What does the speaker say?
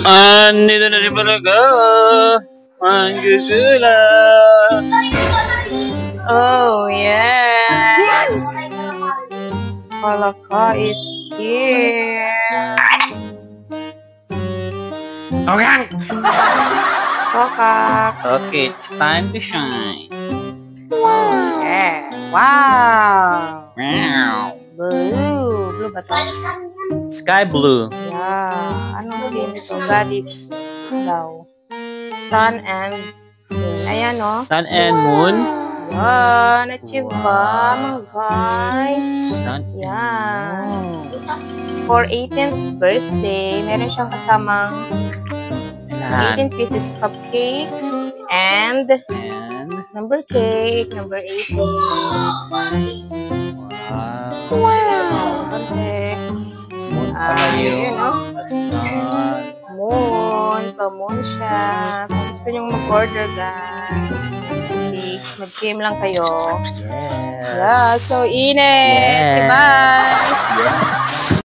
Andito na si Balaga. Ang gugulat. Oh, yeah. Balaga is here. Okay. Kokak. Okay, it's time to shine. Yeah. Wow. Meow. Blue. Blue ba ito? Sky blue. Yeah. Anong theme ito? Goddess daw. Sun and moon. Ayan, no? Sun and moon. Yan. Achieve ba, mga guys? Sun Yan. and moon. For 18th birthday, meron siyang kasamang Lahat. 18 pieces cupcakes and number cake, number 18. Wow. Okay. Moon pala yun. Yun, no? Sun. Moon. Pa-moon siya. Kung gusto niyong mag-order, guys. Cupcakes. Mag-game lang kayo. Yes. Yeah, so init. Yes. Diba? Yes.